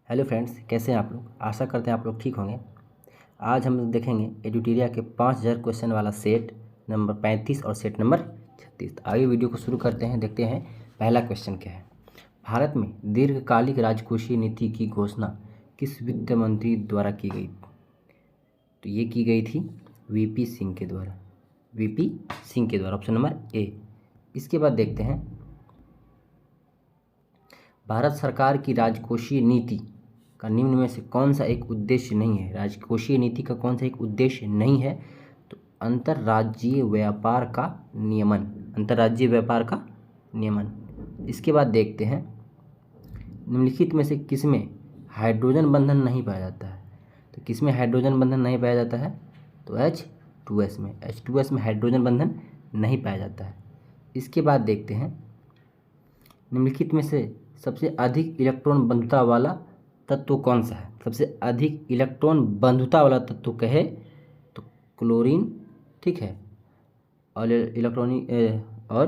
Hello friends, कैसे हैं आप लोग। आशा करते हैं आप लोग ठीक होंगे। आज हम लोग देखेंगे एडुटेरिया के 5000 क्वेश्चन वाला सेट नंबर 35 और सेट नंबर 36। आगे वीडियो को शुरू करते हैं। देखते हैं पहला क्वेश्चन क्या है। भारत में दीर्घकालिक राजकोषीय नीति की घोषणा किस वित्त मंत्री द्वारा की गई? तो ये की गई थी वीपी सिंह के द्वारा। Option number A. इसके बाद देखते हैं भारत सरकार की राजकोषीय नीति का निम्न में से कौन सा एक उद्देश्य नहीं है। राजकोषीय नीति का कौन सा एक उद्देश्य नहीं है? तो अंतर्राज्यीय व्यापार का नियमन। इसके बाद देखते हैं निम्नलिखित में से किसमें हाइड्रोजन बंधन नहीं पाया जाता है। तो किसमें हाइड्रोजन बंधन नहीं पाया जाता है? तो H2S में। H2S में हाइड्रोजन बंधन नहीं पाया जाता है। इसके बाद देखते हैं निम्नलिखित में से सबसे अधिक इलेक्ट्रॉन बंधुता वाला तत्व कौन सा है। सबसे अधिक इलेक्ट्रॉन बंधुता वाला तत्व कहे तो क्लोरीन, ठीक है। और इलेक्ट्रॉनिक और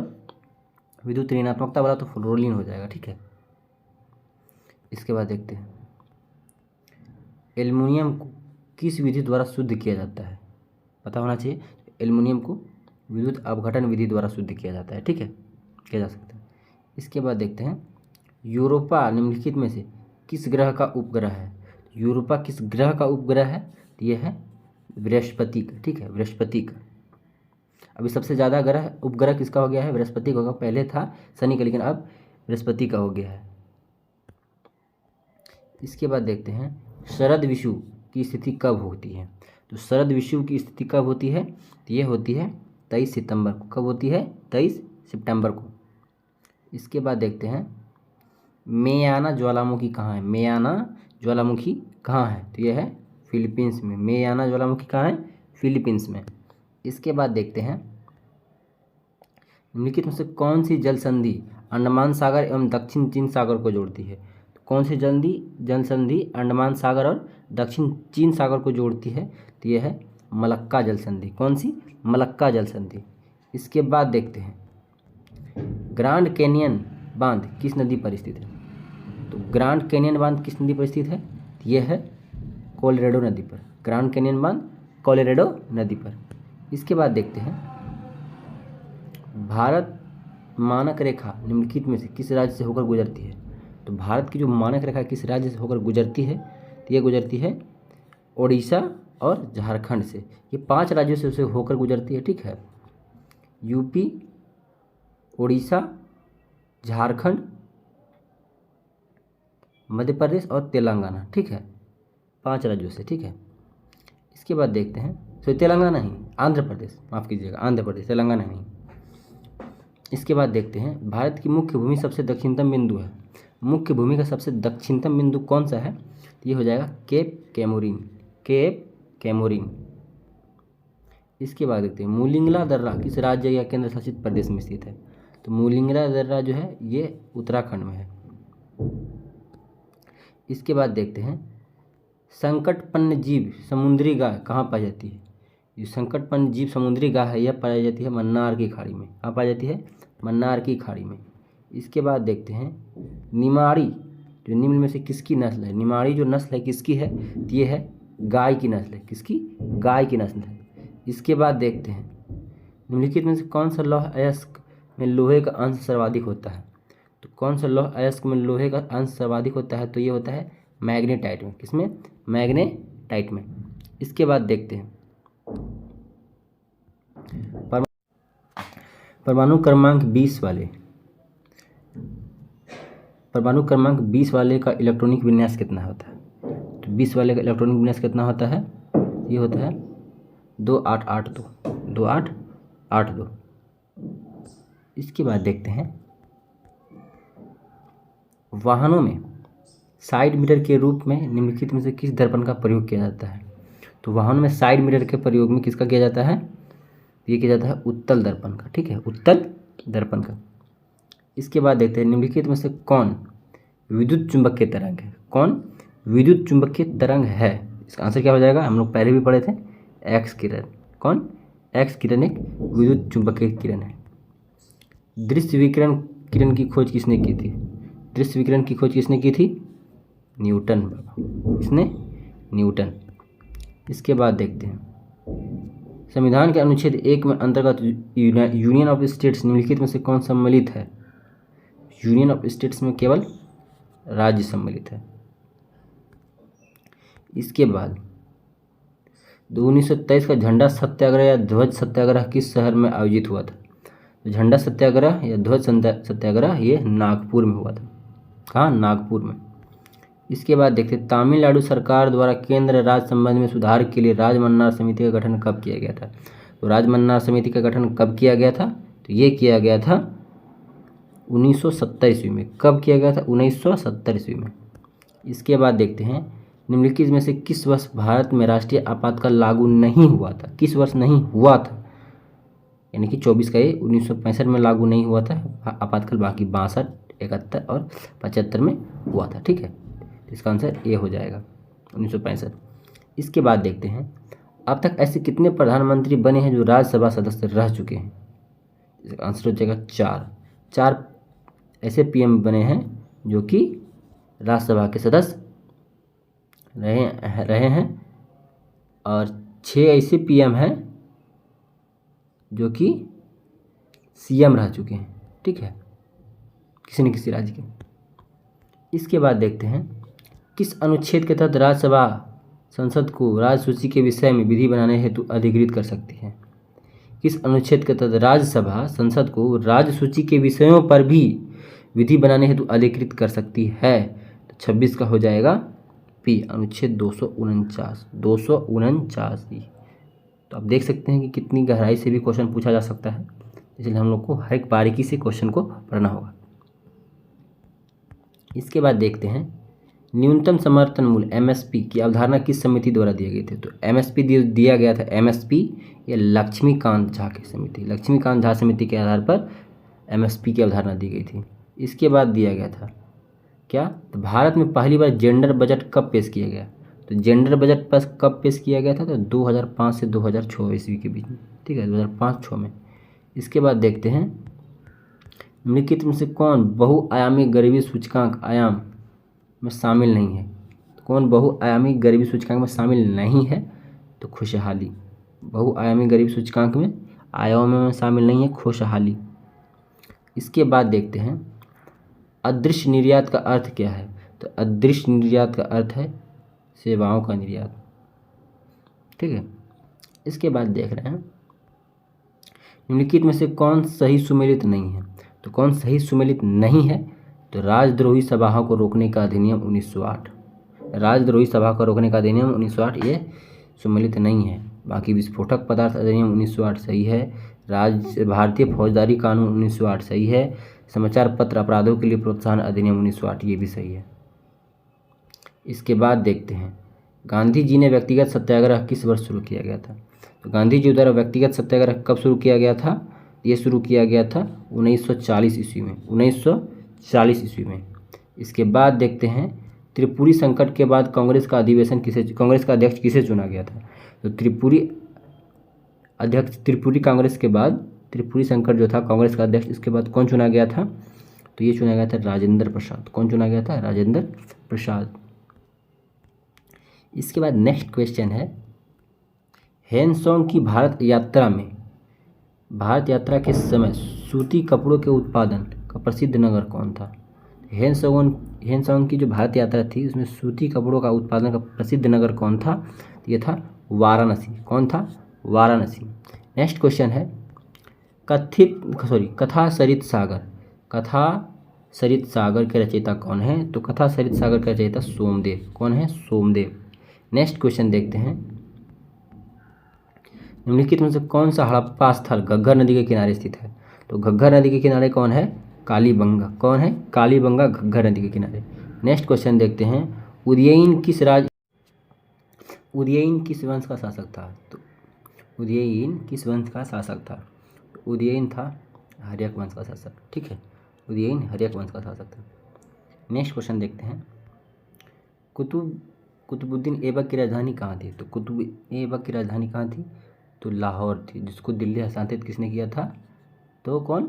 विद्युत ऋणात्मकता वाला तो फ्लोरीन हो जाएगा, ठीक है। इसके बाद देखते हैं एल्युमिनियम को किस विधि द्वारा शुद्ध किया जाता है। पता होना चाहिए। एल्युमिनियम को विद्युत अपघटन विधि द्वारा शुद्ध किया जाता है, ठीक है, किया जा सकता है। इसके बाद देखते हैं यूरोपा निम्नलिखित में से किस ग्रह का उपग्रह है। यूरोपा किस ग्रह का उपग्रह है? तो यह है बृहस्पति का, ठीक है, बृहस्पति का। अभी सबसे ज़्यादा उपग्रह किसका हो गया है? बृहस्पति का होगा। पहले था शनि का, लेकिन अब बृहस्पति का हो गया है। इसके बाद देखते हैं शरद विषु की स्थिति कब होती है। तो शरद विषु की स्थिति कब होती है? तो ये होती है 23 सितंबर को। कब होती है? 23 सितंबर को। इसके बाद देखते हैं मेयाना ज्वालामुखी कहाँ है। मेयाना ज्वालामुखी कहाँ है? तो यह है फिलीपींस में। मेयाना ज्वालामुखी कहाँ है? फिलीपींस में। इसके बाद देखते हैं निम्नलिखित में से कौन सी जल संधि अंडमान सागर एवं दक्षिण चीन सागर को जोड़ती है। तो कौन सी जल संधि अंडमान सागर और दक्षिण चीन सागर को जोड़ती है? तो यह है मलक्का जल संधि। कौन सी? मलक्का जल संधि। इसके बाद देखते हैं ग्रांड कैनियन बांध किस नदी पर स्थित है। तो ग्रांड कैनियन बांध किस नदी पर स्थित है? यह है कोलोराडो नदी पर। ग्रांड कैनियन बांध कोलोराडो नदी पर। इसके बाद देखते हैं भारत मानक रेखा निम्नलिखित में से किस राज्य से होकर गुजरती है। तो भारत की जो मानक रेखा किस राज्य से होकर गुजरती है? तो यह गुजरती है ओडिशा और झारखंड से। ये 5 राज्यों से उसे होकर गुजरती है, ठीक है। यूपी, ओडिशा, झारखंड, मध्य प्रदेश और तेलंगाना, ठीक है, 5 राज्यों से, ठीक है। इसके बाद देखते हैं तेलंगाना नहीं, आंध्र प्रदेश, माफ़ कीजिएगा, आंध्र प्रदेश, तेलंगाना नहीं। इसके बाद देखते हैं भारत की मुख्य भूमि सबसे दक्षिणतम बिंदु है। मुख्य भूमि का सबसे दक्षिणतम बिंदु कौन सा है? तो ये हो जाएगा केप कैमोरिन। इसके बाद देखते हैं मुलिंगला दर्रा किस राज्य या केंद्र शासित प्रदेश में स्थित है। तो मुलिंगला दर्रा जो है ये उत्तराखंड में है। इसके बाद देखते हैं संकटपन्न जीव समुद्री गाय कहाँ पाई जाती है। ये संकटपन्न जीव समुद्री गाय है, यह पाई जाती है मन्नार की खाड़ी में। कहाँ पाई जाती है? मन्नार की खाड़ी में। इसके बाद देखते हैं निमाड़ी जो निम्न में से किसकी नस्ल है। निमाड़ी जो नस्ल है किसकी है? तो ये है गाय की नस्ल है। किसकी? गाय की नस्ल है। इसके बाद देखते हैं निम्नलिखित में से कौन सा लौह अयस्क में लोहे का अंश सर्वाधिक होता है। तो कौन सा लौह अयस्क में लोहे का अंश सर्वाधिक होता है? तो ये होता है मैग्नेटाइट में। किसमें? मैग्नेटाइट में। इसके बाद देखते हैं परमाणु क्रमांक 20 वाले का इलेक्ट्रॉनिक विन्यास कितना होता है। तो 20 वाले का इलेक्ट्रॉनिक विन्यास कितना होता है? ये होता है 2882। इसके बाद देखते हैं वाहनों में साइड मिरर के रूप में निम्नलिखित में से किस दर्पण का प्रयोग किया जाता है। तो वाहनों में साइड मिरर के प्रयोग में किसका किया जाता है? ये किया जाता है उत्तल दर्पण का, ठीक है, उत्तल दर्पण का। इसके बाद देखते हैं निम्नलिखित में से कौन विद्युत चुंबकीय तरंग है। कौन विद्युत चुंबकीय तरंग है? इसका आंसर क्या हो जाएगा? हम लोग पहले भी पढ़े थे, एक्स किरण। कौन? एक्स किरण एक विद्युत चुंबकीय किरण है। दृश्य विकिरण की खोज किसने की थी? दृश्य विकिरण की खोज किसने की थी? न्यूटन बाबा, इसने न्यूटन। इसके बाद देखते हैं संविधान के अनुच्छेद 1 में अंतर्गत यूनियन ऑफ स्टेट्स निम्नलिखित में से कौन सम्मिलित है? यूनियन ऑफ स्टेट्स में केवल राज्य सम्मिलित है। इसके बाद 1923 का झंडा सत्याग्रह या ध्वज सत्याग्रह किस शहर में आयोजित हुआ था? तो झंडा सत्याग्रह या ध्वज सत्याग्रह ये नागपुर में हुआ था। कहाँ? नागपुर में। इसके बाद देखते हैं तमिलनाडु सरकार द्वारा केंद्र राज्य संबंध में सुधार के लिए राजमन्नार समिति का गठन कब किया गया था? तो राजमन्नार समिति का गठन कब किया गया था? तो ये किया गया था 1970 ईस्वी में। कब किया गया था? 1970 ईस्वी में। इसके बाद देखते हैं निम्नलिखित में से किस वर्ष भारत में राष्ट्रीय आपातकाल लागू नहीं हुआ था? किस वर्ष नहीं हुआ था? यानी कि 24 का ये 1965 में लागू नहीं हुआ था आपातकाल, बाकी 62, 71 और 75 में हुआ था। ठीक है, इसका आंसर ए हो जाएगा 1965। इसके बाद देखते हैं अब तक ऐसे कितने प्रधानमंत्री बने हैं जो राज्यसभा सदस्य रह चुके हैं? इसका आंसर हो जाएगा 4 ऐसे पीएम बने हैं जो कि राज्यसभा के सदस्य रहे हैं और 6 ऐसे पीएम हैं जो कि सीएम रह चुके हैं। ठीक है, किसी न किसी राज्य के। इसके बाद देखते हैं किस अनुच्छेद के तहत राज्यसभा संसद को राज्य सूची के विषय में विधि बनाने हेतु अधिकृत कर सकती है? किस अनुच्छेद के तहत राज्यसभा संसद को राज्य सूची के विषयों पर भी विधि बनाने हेतु अधिकृत कर सकती है? तो 26 का हो जाएगा पी, अनुच्छेद 249 ही। तो आप देख सकते हैं कि कितनी गहराई से भी क्वेश्चन पूछा जा सकता है, इसलिए हम लोग को हर एक बारीकी से क्वेश्चन को पढ़ना होगा। इसके बाद देखते हैं न्यूनतम समर्थन मूल्य एमएसपी की अवधारणा किस समिति द्वारा दिए गए थे? तो एमएसपी दिया गया था, एमएसपी ये लक्ष्मीकांत झा की समिति, लक्ष्मीकांत झा समिति के आधार पर एमएसपी की अवधारणा दी गई थी। इसके बाद दिया गया था क्या? तो भारत में पहली बार जेंडर बजट कब पेश किया गया? तो जेंडर बजट पर कब पेश किया गया था? तो 2005 से 2006 ईस्वी के बीच में। ठीक है, 2005-06 में। इसके बाद देखते हैं निम्नलिखित में से कौन बहुआयामी गरीबी सूचकांक आयाम में शामिल नहीं है? तो कौन बहुआयामी गरीबी सूचकांक में शामिल नहीं है? तो खुशहाली। बहुआयामी गरीबी सूचकांक में आयाम में शामिल नहीं है खुशहाली। इसके बाद देखते हैं अदृश्य निर्यात का अर्थ क्या है? तो अदृश्य निर्यात का अर्थ है सेवाओं का निर्यात। ठीक है, इसके बाद देख रहे हैं निम्नलिखित में से कौन सही सुमेलित नहीं है? तो कौन सही सुमेलित नहीं है? तो राजद्रोही सभाओं को रोकने का अधिनियम 1908, राजद्रोही सभा को रोकने का अधिनियम 1908 ये सुमेलित नहीं है। बाकी विस्फोटक पदार्थ अधिनियम 1908 सही है, भारतीय फौजदारी कानून 1908 सही है, समाचार पत्र अपराधों के लिए प्रोत्साहन अधिनियम 1908 ये भी सही है। इसके बाद देखते हैं गांधी जी ने व्यक्तिगत सत्याग्रह किस वर्ष शुरू किया गया था? तो गांधी जी द्वारा व्यक्तिगत सत्याग्रह कब शुरू किया गया था? ये शुरू किया गया था 1940 ईस्वी में, 1940 ईस्वी में। इसके बाद देखते हैं त्रिपुरी संकट के बाद कांग्रेस का अध्यक्ष किसे चुना गया था? तो त्रिपुरी कांग्रेस के बाद त्रिपुरी संकट जो था कांग्रेस का अध्यक्ष, इसके बाद कौन चुना गया था? तो ये चुना गया था राजेंद्र प्रसाद। कौन चुना गया था? राजेंद्र प्रसाद। इसके बाद नेक्स्ट क्वेश्चन है हेनसोंग की भारत यात्रा के समय सूती कपड़ों के उत्पादन का प्रसिद्ध नगर कौन था? हेनसोंग की जो भारत यात्रा थी उसमें सूती कपड़ों का उत्पादन का प्रसिद्ध नगर कौन था? ये था वाराणसी। कौन था? वाराणसी। नेक्स्ट क्वेश्चन है कथा सरित सागर के रचयिता कौन है? तो कथा सरित सागर के रचयिता सोमदेव। कौन है? सोमदेव। नेक्स्ट क्वेश्चन देखते हैं निम्नलिखित में से कौन सा हड़प्पा स्थल घग्गर नदी के किनारे स्थित है? तो घग्गर नदी के किनारे कौन है? कालीबंगा। कौन है? कालीबंगा घग्गर नदी के किनारे। नेक्स्ट क्वेश्चन देखते हैं उदयीन किस वंश का शासक था? तो उदयीन किस वंश का शासक था? उदयीन था हर्यक वंश का शासक। ठीक है, उदयीन हर्यक वंश का शासक था। नेक्स्ट क्वेश्चन देखते हैं कुतुबुद्दीन ऐबक की राजधानी कहाँ थी? तो कुतुब ऐबक की राजधानी कहाँ थी? तो लाहौर थी, जिसको दिल्ली हस्तांतरित किसने किया था? तो कौन?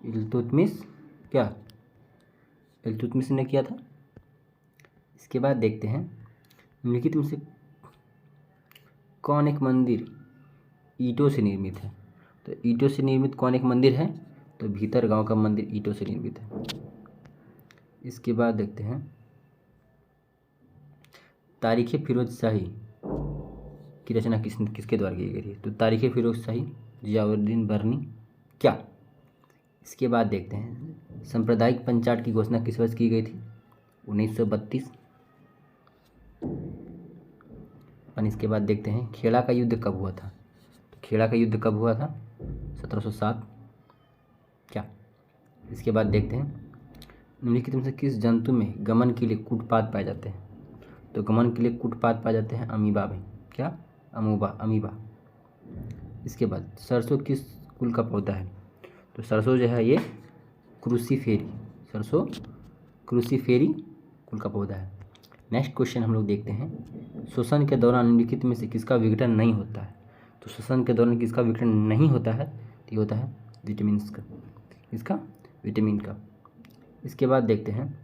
इल्तुतमिश ने किया था। इसके बाद देखते हैं निम्नलिखित में से कौन एक मंदिर ईंटों से निर्मित है। तो ईंटों से निर्मित कौन एक मंदिर है, तो भीतर गांव का मंदिर ईंटों से निर्मित है। इसके बाद देखते हैं तारीख़ फिरोज शाही की रचना किसके द्वारा की गई थी। तो तारीख़ फिरोज शाही जियाउद्दीन बर्नी क्या। इसके बाद देखते हैं सांप्रदायिक पंचाट की घोषणा किस वर्ष की गई थी, 1932। और इसके बाद देखते हैं खेड़ा का युद्ध कब हुआ था। तो खेड़ा का युद्ध कब हुआ था, 1707 क्या। इसके बाद देखते हैं निम्नलिखित में से किस जंतु में गमन के लिए कूटपाद पाए जाते हैं। तो गमन के लिए कूटपाद पाए जाते हैं अमीबा में, क्या, अमीबा। इसके बाद सरसों किस कुल का पौधा है। तो सरसों जो है ये क्रूसीफेरी, सरसों क्रूसीफेरी कुल का पौधा है। नेक्स्ट क्वेश्चन हम लोग देखते हैं श्वसन के दौरान निम्नलिखित में से किसका विघटन नहीं होता है। तो श्वसन के दौरान किसका विघटन नहीं होता है, तो ये होता है विटामिन का, इसका विटामिन का। इसके बाद देखते हैं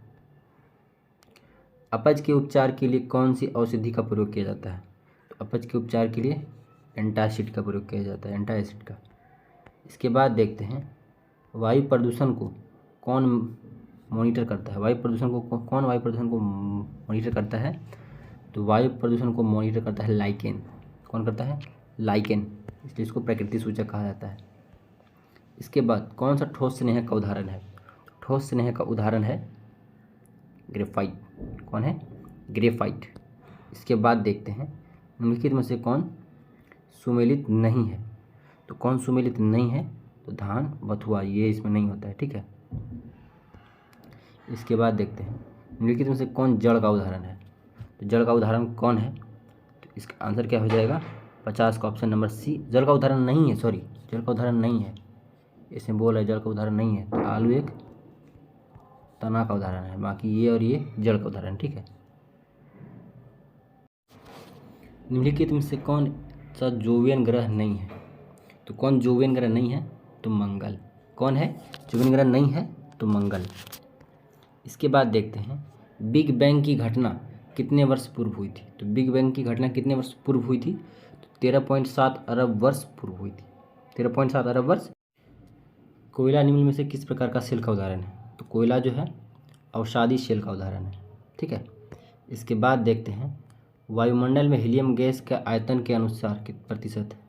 अपच के उपचार के लिए कौन सी औषधि का प्रयोग किया जाता है। तो अपच के उपचार के लिए एंटासिड का प्रयोग किया जाता है, एंटासिड का। इसके बाद देखते हैं वायु प्रदूषण को कौन मॉनिटर करता है। वायु प्रदूषण को कौन वायु प्रदूषण को मॉनिटर करता है। तो वायु प्रदूषण को मॉनिटर करता है लाइकेन। कौन करता है, लाइकेन, इसलिए इसको प्रकृति सूचक कहा जाता है। इसके बाद कौन सा ठोस स्नेह का उदाहरण है। ठोस स्नेह का उदाहरण है ग्रेफाइट। कौन है, ग्रेफाइट। इसके बाद देखते हैं निम्नलिखित में से कौन सुमेलित नहीं है। तो कौन सुमेलित नहीं है, तो धान, बथुआ, ये इसमें नहीं होता है, ठीक है। इसके बाद देखते हैं निम्नलिखित में से कौन जड़ का उदाहरण है। तो जड़ का उदाहरण कौन है, तो इसका आंसर क्या हो जाएगा 50 का ऑप्शन नंबर सी। जड़ का उदाहरण नहीं है, सॉरी, जड़ का उदाहरण नहीं है, इसमें बोल है जड़ का उदाहरण नहीं है। तो आलू एक तना का उदाहरण है, बाकी ये और ये जड़ का उदाहरण, ठीक है। निम्नलिखित में से कौन सा जोवियन ग्रह नहीं है। तो कौन जोवियन ग्रह नहीं है, तो मंगल। कौन है, जोवियन ग्रह नहीं है, तो मंगल। इसके बाद देखते हैं बिग बैंग की घटना कितने वर्ष पूर्व हुई थी। तो बिग बैंग की घटना कितने वर्ष पूर्व हुई थी, तो 13.7 अरब वर्ष पूर्व हुई थी, 13.7 अरब वर्ष। कोयला निम्न में से किस प्रकार का सेल का उदाहरण है। तो कोयला जो है अवसादी सेल का उदाहरण है, ठीक है। इसके बाद देखते हैं वायुमंडल में हीलियम गैस का आयतन के अनुसार कित प्रतिशत है।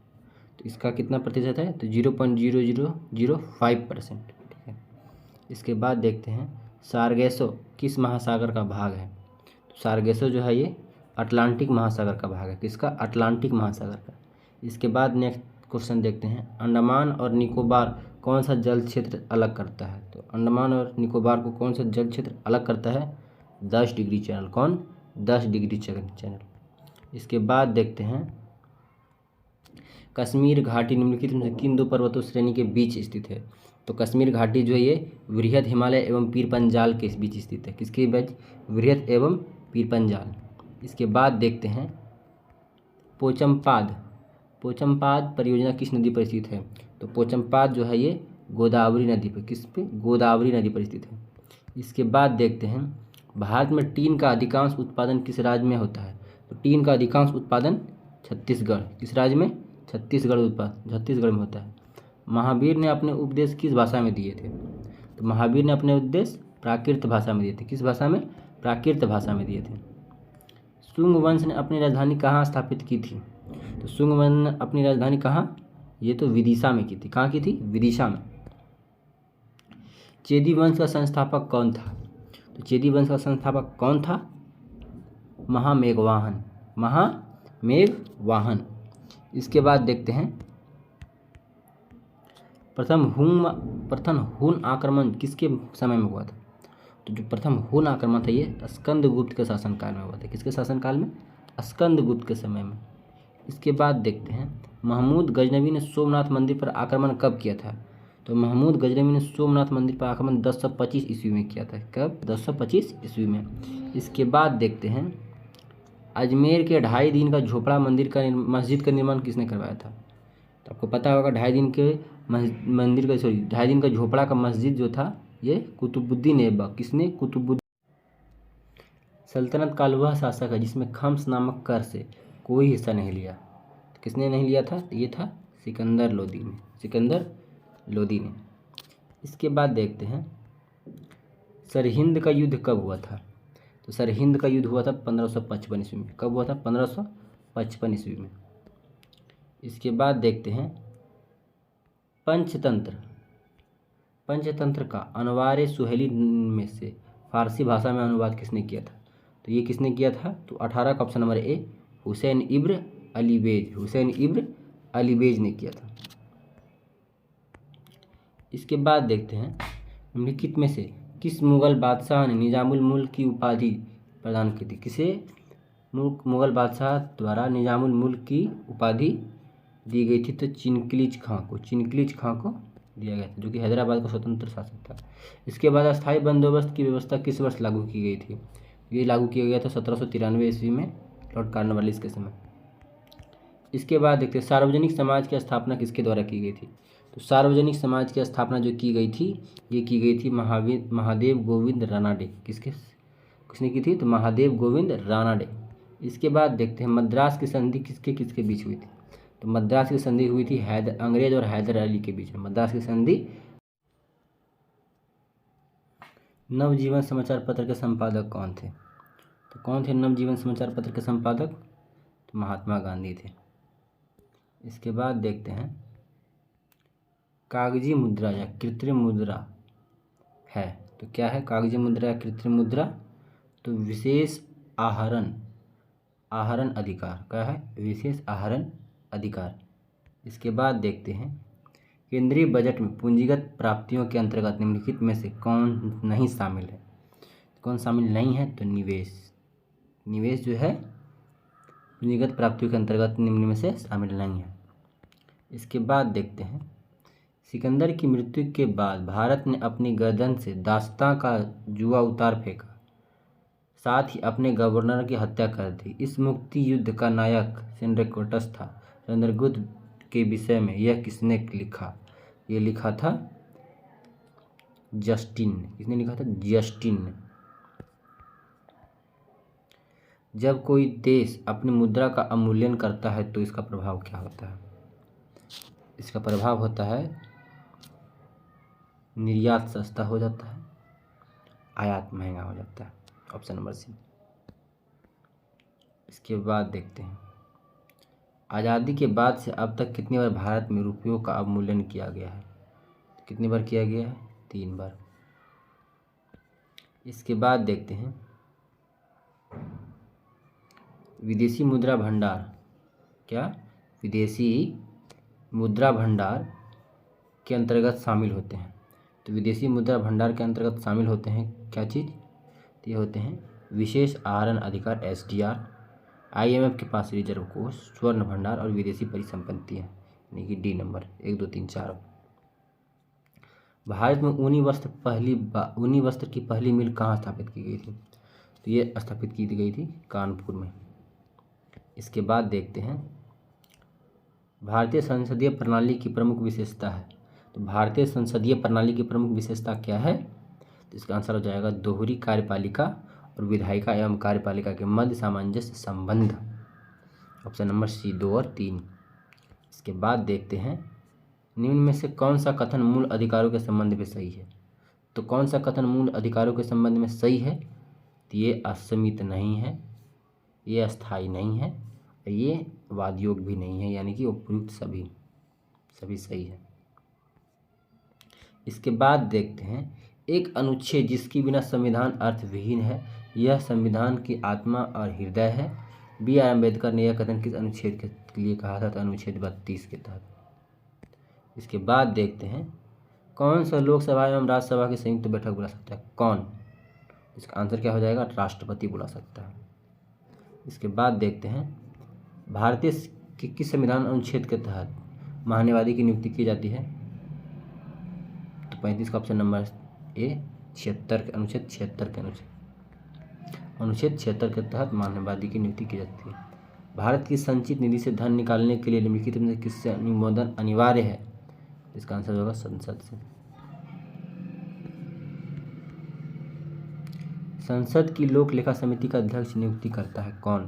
तो इसका कितना प्रतिशत है, तो 0.0005%, ठीक है। इसके बाद देखते हैं सारगेसो किस महासागर का भाग है। तो सारगेसो जो है ये अटलांटिक महासागर का भाग है, किसका, अटलांटिक महासागर का। इसके बाद नेक्स्ट क्वेश्चन देखते हैं अंडमान और निकोबार कौन सा जल क्षेत्र अलग करता है। तो अंडमान और निकोबार को कौन सा जल क्षेत्र अलग करता है, 10 डिग्री चैनल। कौन, 10 डिग्री चैनल। इसके बाद देखते हैं कश्मीर घाटी निम्नलिखित में से किन दो पर्वतों श्रेणी के बीच स्थित है। तो कश्मीर घाटी जो है ये वृहद हिमालय एवं पीर पंजाल के बीच स्थित है, किसके बीच, वृहद एवं पीर पंजाल। इसके बाद देखते हैं पोचमपाद परियोजना किस नदी पर स्थित है। तो पोचमपाद जो है ये गोदावरी नदी पर, किस पे, गोदावरी नदी पर स्थित है। इसके बाद देखते हैं भारत में टीन का अधिकांश उत्पादन किस राज्य में होता है। तो टीन का अधिकांश उत्पादन छत्तीसगढ़, किस राज्य में, छत्तीसगढ़ में होता है। महावीर ने अपने उपदेश किस भाषा में दिए थे। तो महावीर ने अपने उपदेश प्राकृत भाषा में दिए थे, किस भाषा में, प्राकृत भाषा में दिए थे। शुंग वंश ने अपनी राजधानी कहाँ स्थापित की थी। तो शुंग वंश ने अपनी राजधानी कहाँ, ये तो विदिशा में की थी। कहाँ की थी, विदिशा में। चेदी वंश का संस्थापक कौन था। तो चेदी वंश का संस्थापक कौन था, महामेघवाहन। इसके बाद देखते हैं प्रथम हुन आक्रमण किसके समय में हुआ था। तो जो प्रथम हुन आक्रमण था ये स्कंदगुप्त के शासनकाल में हुआ था, किसके शासनकाल में, स्कंदगुप्त के समय में। इसके बाद देखते हैं महमूद गजनवी ने सोमनाथ मंदिर पर आक्रमण कब किया था। तो महमूद गजनवी ने सोमनाथ मंदिर पर आक्रमण 1025 ईस्वी में किया था, कब, 1025 ईस्वी में। इसके बाद देखते हैं अजमेर के 2.5 दिन का झोपड़ा मस्जिद का निर्माण किसने करवाया था। तो आपको पता होगा 2.5 दिन के मंदिर का, सॉरी, 2.5 दिन का झोपड़ा का मस्जिद जो था ये कुतुबुद्दीन ऐबक, किसने, कुतुबुद्दीन। सल्तनत काल वह शासक है जिसमें खम्स नामक कर से कोई हिस्सा नहीं लिया। तो किसने नहीं लिया था? ये था सिकंदर लोदी ने, सिकंदर लोदी ने। इसके बाद देखते हैं सरहिंद का युद्ध कब हुआ था। तो सरहिंद का युद्ध हुआ था 1555 ईस्वी में। कब हुआ था? 1555 ईस्वी में। इसके बाद देखते हैं पंचतंत्र। पंचतंत्र का अनवार सुहेली में से फारसी भाषा में अनुवाद किसने किया था? तो ये किसने किया था? तो 18 का ऑप्शन नंबर ए हुसैन इब्न अलीबेज, हुसैन इब्न अलीबेज ने किया था। इसके बाद देखते हैं निम्नलिखित में से किस मुगल बादशाह ने निजामुल मुल्क की उपाधि प्रदान की थी? किसे मुगल बादशाह द्वारा निजामुल मुल्क की उपाधि दी गई थी? तो चिनक्लीज खां को, चिनक्लीज खां को दिया गया था, जो कि हैदराबाद का स्वतंत्र शासक था। इसके बाद अस्थायी बंदोबस्त की व्यवस्था किस वर्ष लागू की गई थी? ये लागू किया गया था 1793 ईस्वी में, लॉर्ड कॉर्नवालिस के समय। इसके बाद देखते हैं सार्वजनिक समाज की स्थापना किसके द्वारा की गई थी? तो सार्वजनिक समाज की स्थापना जो की गई थी, ये की गई थी महादेव गोविंद रानाडे। किसने की थी? तो महादेव गोविंद रानाडे। इसके बाद देखते हैं मद्रास की संधि किसके किसके बीच हुई थी? तो मद्रास की संधि हुई थी अंग्रेज और हैदर अली के बीच में, मद्रास की संधि। नवजीवन समाचार पत्र के संपादक कौन थे? तो कौन थे नवजीवन समाचार पत्र के संपादक? तो महात्मा गांधी थे। इसके बाद देखते हैं कागजी मुद्रा या कृत्रिम मुद्रा है तो क्या है? कागजी मुद्रा या कृत्रिम मुद्रा? तो विशेष आहरण अधिकार। क्या है? विशेष आहरण अधिकार। इसके बाद देखते हैं केंद्रीय बजट में पूंजीगत प्राप्तियों के अंतर्गत निम्नलिखित में से कौन नहीं शामिल है? कौन शामिल नहीं है? तो निवेश। निवेश जो है पूंजीगत प्राप्तियों के अंतर्गत निम्न में से शामिल नहीं है। इसके बाद देखते हैं सिकंदर की मृत्यु के बाद भारत ने अपनी गर्दन से दास्तां का जुआ उतार फेंका, साथ ही अपने गवर्नर की हत्या कर दी। इस मुक्ति युद्ध का नायक चंद्रगुप्त था। चंद्रगुप्त के विषय में यह किसने लिखा? ये लिखा था जस्टिन ने। किसने लिखा था? जस्टिन ने। जब कोई देश अपनी मुद्रा का अवमूल्यन करता है तो इसका प्रभाव क्या होता है? इसका प्रभाव होता है निर्यात सस्ता हो जाता है, आयात महंगा हो जाता है। Option number C. इसके बाद देखते हैं आज़ादी के बाद से अब तक कितनी बार भारत में रुपयों का अवमूल्यन किया गया है? कितनी बार किया गया है? 3 बार। इसके बाद देखते हैं विदेशी मुद्रा भंडार। क्या? विदेशी मुद्रा भंडार के अंतर्गत शामिल होते हैं। तो विदेशी मुद्रा भंडार के अंतर्गत शामिल होते हैं क्या चीज़? तो ये होते हैं विशेष आहरण अधिकार SDR, IMF के पास रिजर्व कोष, स्वर्ण भंडार और विदेशी परिसंपत्तियाँ, यानी कि D नंबर 1 2 3 4। भारत में ऊनी वस्त्र की पहली मिल कहाँ स्थापित की गई थी? तो ये स्थापित की गई थी कानपुर में। इसके बाद देखते हैं भारतीय संसदीय प्रणाली की प्रमुख विशेषता है। तो भारतीय संसदीय प्रणाली की प्रमुख विशेषता क्या है? तो इसका आंसर हो जाएगा दोहरी कार्यपालिका और विधायिका एवं कार्यपालिका के मध्य सामंजस्य संबंध। ऑप्शन नंबर सी 2 और 3। इसके बाद देखते हैं निम्न में से कौन सा कथन मूल अधिकारों के संबंध में सही है? तो कौन सा कथन मूल अधिकारों के संबंध में सही है? तो ये असीमित नहीं है, ये अस्थायी नहीं है, ये वादयोग भी नहीं है, यानी कि उपयुक्त सभी सही है। इसके बाद देखते हैं एक अनुच्छेद जिसके बिना संविधान अर्थविहीन है, यह संविधान की आत्मा और हृदय है। BR अम्बेडकर ने यह कथन किस अनुच्छेद के लिए कहा था? तो अनुच्छेद 32 के तहत। इसके बाद देखते हैं कौन सा लोकसभा एवं राज्यसभा की संयुक्त बैठक बुला सकता है? कौन? इसका आंसर क्या हो जाएगा? राष्ट्रपति बुला सकता है। इसके बाद देखते हैं भारतीय के किस संविधान अनुच्छेद के तहत महान्यायवादी की नियुक्ति की जाती है? तो 35 का ऑप्शन नंबर ए 76 के अनुच्छेद 76 के तहत महान्यायवादी की नियुक्ति की जाती है। भारत की संचित निधि से धन निकालने के लिए निम्नलिखित में से किससे अनुमोदन अनिवार्य है? इसका आंसर होगा संसद से। संसद की लोक लेखा समिति का अध्यक्ष नियुक्ति करता है कौन?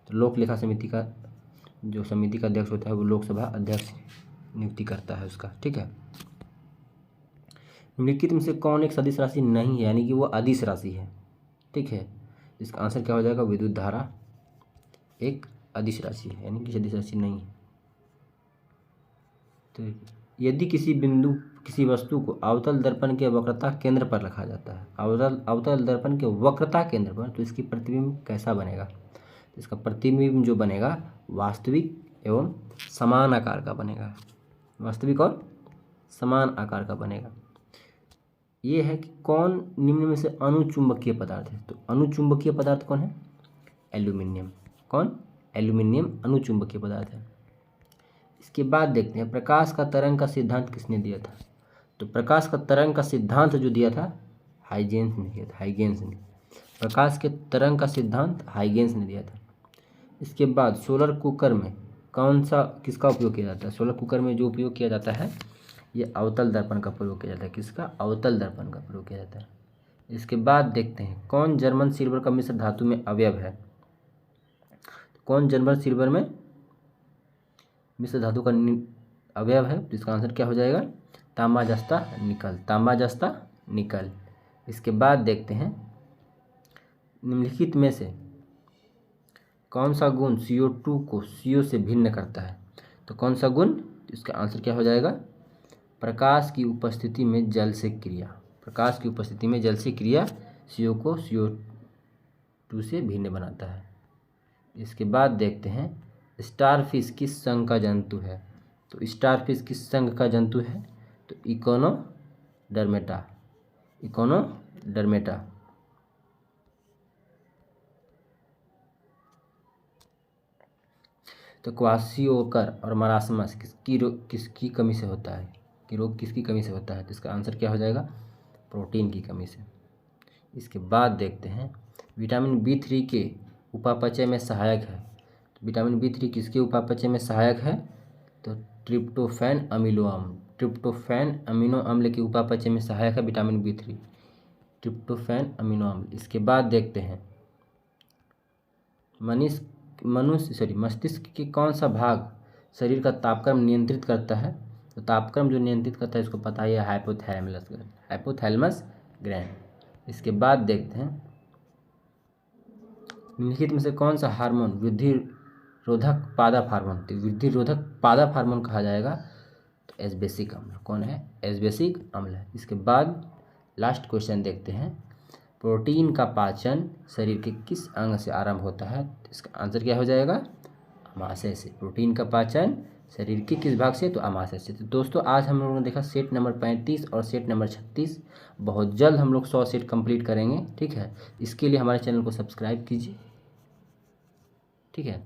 तो लोक लेखा समिति का जो समिति का अध्यक्ष होता है वो लोकसभा अध्यक्ष नियुक्ति करता है उसका, ठीक है। निम्नलिखित में से कौन एक सदिश राशि नहीं है, यानी कि वो अदिश राशि है, ठीक है। इसका आंसर क्या हो जाएगा? विद्युत धारा एक अदिश राशि है, यानी कि सदिश राशि नहीं है। तो यदि किसी वस्तु को अवतल दर्पण के वक्रता केंद्र पर रखा जाता है, अवतल दर्पण के वक्रता केंद्र पर, तो इसकी प्रतिबिंब कैसा बनेगा? तो इसका प्रतिबिंब जो बनेगा वास्तविक एवं समान आकार का बनेगा, वास्तविक और समान आकार का बनेगा। ये है कि कौन निम्न में से अनुचुंबकीय पदार्थ है? तो अनुचुंबकीय पदार्थ कौन है? एल्यूमिनियम। कौन? एल्यूमिनियम अनुचुंबकीय पदार्थ है। इसके बाद देखते हैं प्रकाश का तरंग का सिद्धांत किसने दिया था? तो प्रकाश का तरंग का सिद्धांत जो दिया था हाइजेंस ने दिया था, हाइगेंस ने। प्रकाश के तरंग का सिद्धांत हाइगेंस ने दिया था। इसके बाद सोलर कुकर में किसका उपयोग किया जाता है? सोलर कुकर में जो उपयोग किया जाता है ये अवतल दर्पण का प्रयोग किया जाता है। किसका? अवतल दर्पण का प्रयोग किया जाता है। इसके बाद देखते हैं कौन जर्मन सिल्वर का मिश्र धातु में अवयव है? कौन जर्मन सिल्वर में मिश्र धातु का अवयव है? तो इसका आंसर क्या हो जाएगा? तांबा जस्ता निकल, तांबा जस्ता निकल। इसके बाद देखते हैं निम्नलिखित में से कौन सा गुण CO2 को CO से भिन्न करता है? तो कौन सा गुण? इसका आंसर क्या हो जाएगा? प्रकाश की उपस्थिति में जल से क्रिया, प्रकाश की उपस्थिति में जल से क्रिया CO को CO2 से भिन्न बनाता है। इसके बाद देखते हैं स्टारफिश किस संघ का जंतु है? तो स्टारफिश किस संघ का जंतु है? तो इकोनोडर्मेटा, इकोनोडर्मेटा। तो क्वासियोकर और मरासमस किसकी कमी से होता है? कि रोग किसकी कमी से होता है? तो इसका आंसर क्या हो जाएगा? प्रोटीन की कमी से। इसके बाद देखते हैं विटामिन B3 के उपापचय में सहायक है। तो विटामिन B3 किसके उपापचय में सहायक है? तो ट्रिप्टोफैन अमीनो अम्ल, ट्रिप्टोफैन अमीनो अम्ल के उपापचय में सहायक है विटामिन B3, ट्रिप्टोफैन अमीनो अम्ल। इसके बाद देखते हैं मस्तिष्क के कौन सा भाग शरीर का तापक्रम नियंत्रित करता है? तो तापक्रम जो नियंत्रित करता है इसको पता ही है, हाइपोथैलेमस ग्लैंड। इसके बाद देखते हैं निम्नलिखित में से कौन सा हार्मोन वृद्धि रोधक पादप हार्मोन? तो वृद्धि रोधक पादप हार्मोन कहा जाएगा तो एस्बेसिक अम्ल। कौन है? एस्बेसिक अम्ल है। इसके बाद लास्ट क्वेश्चन देखते हैं प्रोटीन का पाचन शरीर के किस अंग से आरंभ होता है? तो इसका आंसर क्या हो जाएगा? अमाशय से। प्रोटीन का पाचन शरीर के किस भाग से? तो अमाशय से। तो दोस्तों आज हम लोगों ने देखा सेट नंबर 35 और सेट नंबर 36। बहुत जल्द हम लोग 100 सेट कंप्लीट करेंगे, ठीक है। इसके लिए हमारे चैनल को सब्सक्राइब कीजिए, ठीक है।